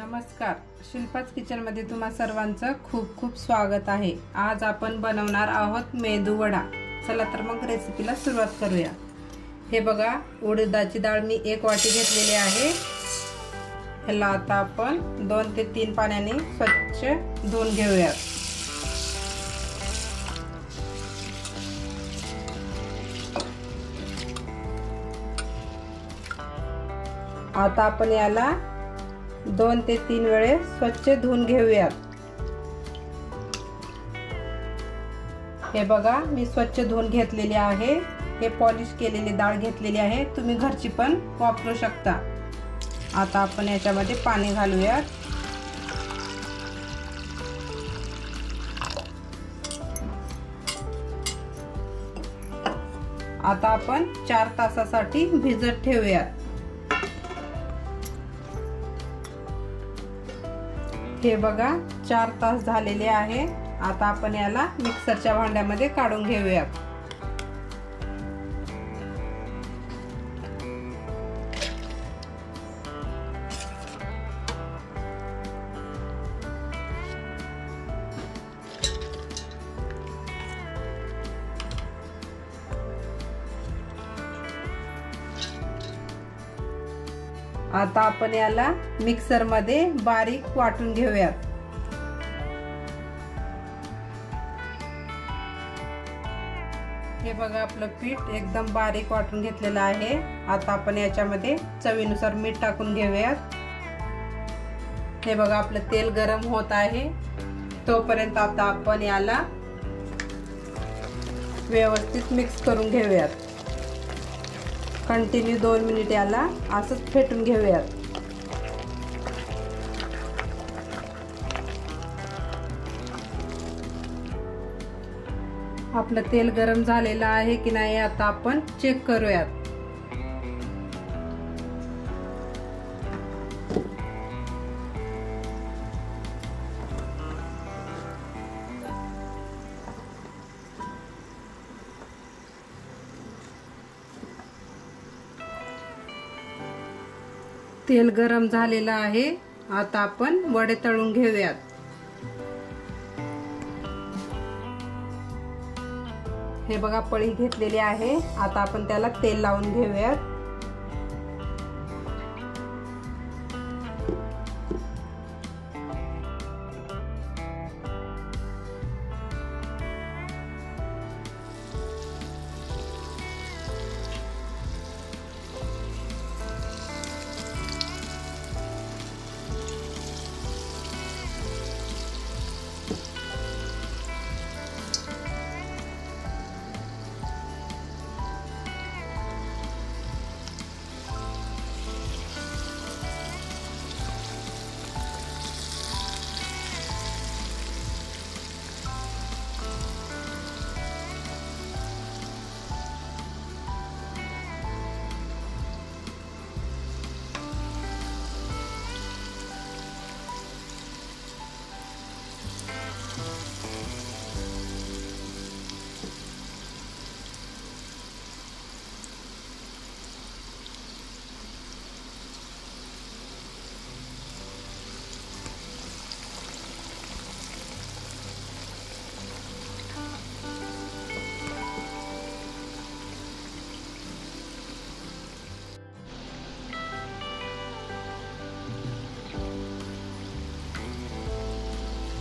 नमस्कार, शिल्पाच किचन मध्ये तुम्हा सर्वांचं खूप खूप स्वागत आहे। आज आपण बनवणार आहोत मेदू वडा। चला तर मग रेसिपीला सुरुवात करूया। हे बघा, उडदाची डाळ मी 1 वाटी घेतलेली आहे। ह्याला आता आपण 2 ते 3 पाण्याने स्वच्छ धुवून घेऊया। आता आपण याला 2 ते 3 वेळेस स्वच्छ धुवून घेऊयात। हे बघा, मी स्वच्छ धुवून घेतलेली आहे। हे पॉलिश केलेली डाळ घेतलेली आहे, तुम्ही घरची पण वापरू शकता। आता आपण याच्यामध्ये पाणी घालूयात। आता आपण 4 तासासाठी भिजत ठेवूयात। हे बघा, 4 तास झालेले आहे। आता आपण याला मिक्सरच्या भांड्यामध्ये काढून घेऊयात। आता आपण याला मिक्सर मध्ये बारीक वाटून घेऊयात। हे बघा, आपलं पीठ एकदम बारीक वाटून घेतलेलं आहे। आता आपण याच्यामध्ये चवीनुसार मीठ टाकून घेऊयात। हे बघा, आपलं तेल गरम होत आहे। तोपर्यंत आता आपण याला व्यवस्थित मिक्स करून घेऊयात। कंटिन्यू 2 मिनिट याला असंच फेटून घेऊयात। आपलं तेल गरम झालेलं आहे की नाही आता आपण चेक करूयात। तेल गरम झालेलं आहे। आता आपण वडे तळून घेऊयात। हे बघा, पळी घेतलेली आहे। आता आपण त्याला तेल लावून घेऊयात।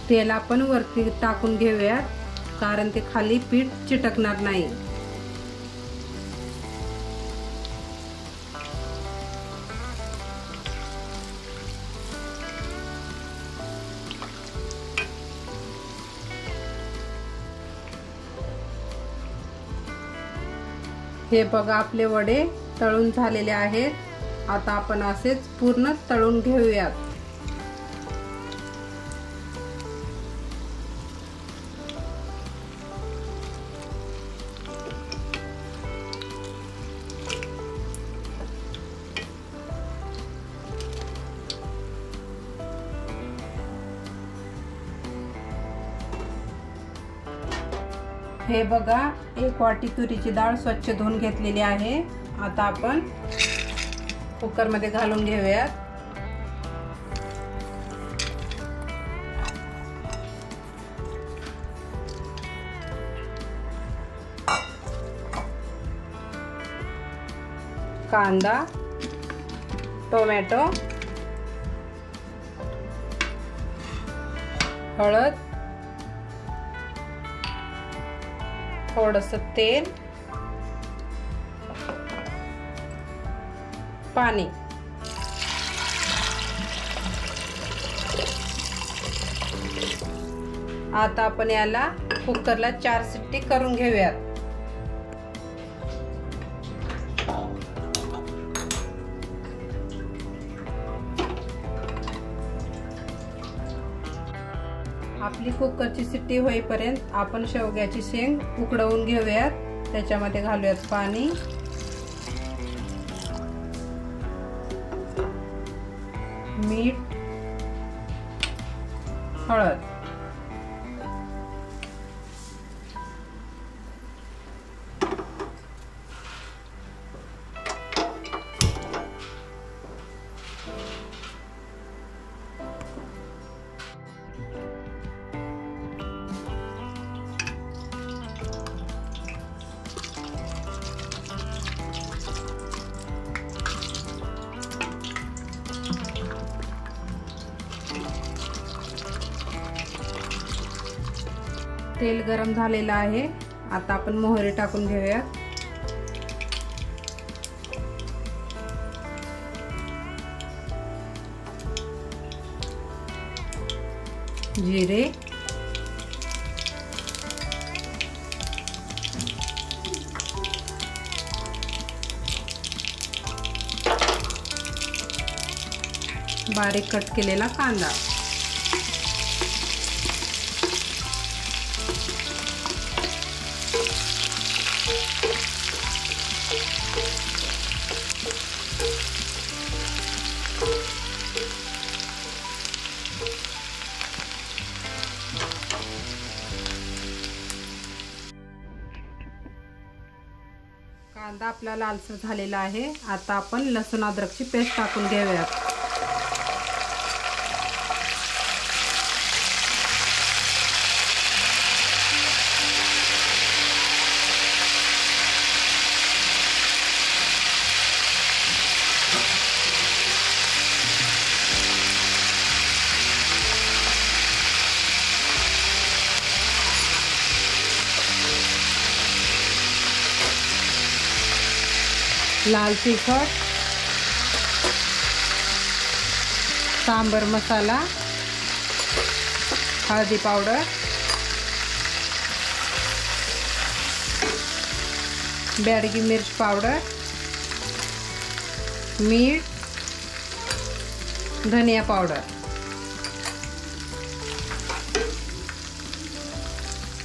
तेल आपण वरती टाकून घेऊया, कारण ते खाली पीठ चिटकणार नाही। हे बघा, आपले वडे तळून झालेले आहेत। आता आपण असेच पूर्ण तळून घेऊयात। हे बघा, 1 वाटी तुरीची डाळ स्वच्छ धुवून घेतलेली आहे। आता आपण कुकर मध्ये घालून घेऊयात। कांदा, टोमॅटो, हळद, थोडंसं तेल, पाणी. आता आपण याला कुकरला 4 शिट्टी करून घेऊयात. आपली कुकरची शिट्टी होईपर्यंत आपण शेवग्याची शेंग उकडवून घेऊयात. त्याच्यामध्ये घालूयात पाणी, मीठ, हळद. तेल गरम झालेलं आहे. आता आपण मोहरी टाकून घेऊयात. जिरे, बारीक कट केलेला कांदा, कांदा आपला लालसर झालेला आहे. आता आपण लसूण अद्रकची पेस्ट टाकून घेऊयात. लाल तिखट, सांबर मसाला, हळदी पावडर, बेडगी मिर्च पावडर, मीठ, धनिया पावडर,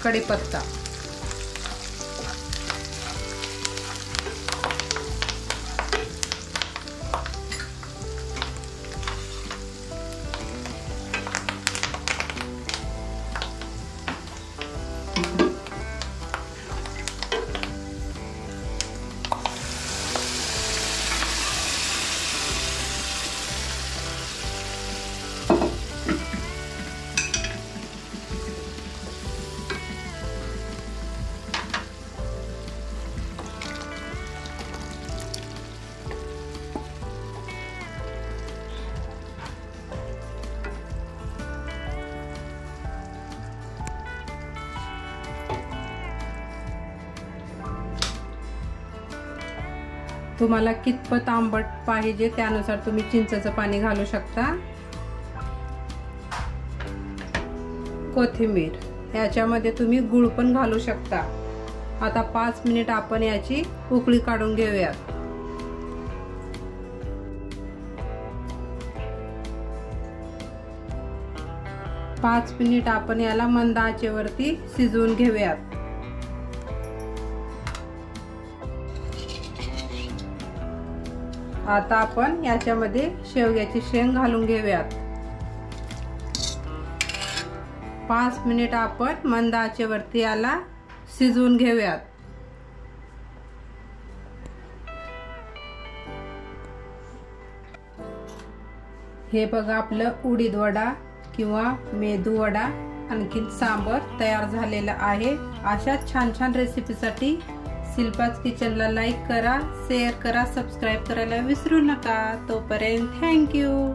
कढीपत्ता. तुम्हाला कितपत आंबट पाहिजे त्यानुसार तुम्ही चिंचेचं पाणी घालू शकता. कोथिंबीर, याच्यामध्ये तुम्ही गूळ पण घालू शकता. आता 5 मिनिट आपण याची उकळी काढून घेऊयात. पाच मिनिट आपण याला मंद आचेवरती शिजवून घेऊयात. आता आपण याच्यामध्ये शेवग्याची शेंग घालून घेऊयात. 5 मिनिट आपण मंद आचेवरती याला शिजवून घेऊयात. हे बघा, आपलं उडीद वडा किंवा मेदू वडा आणखीन सांबर तयार झालेला आहे. अशा छान छान रेसिपीसाठी शिल्पाच किचनला लाईक करा, शेअर करा, सबस्क्राईब करायला विसरू नका. तोपर्यंत थँक्यू.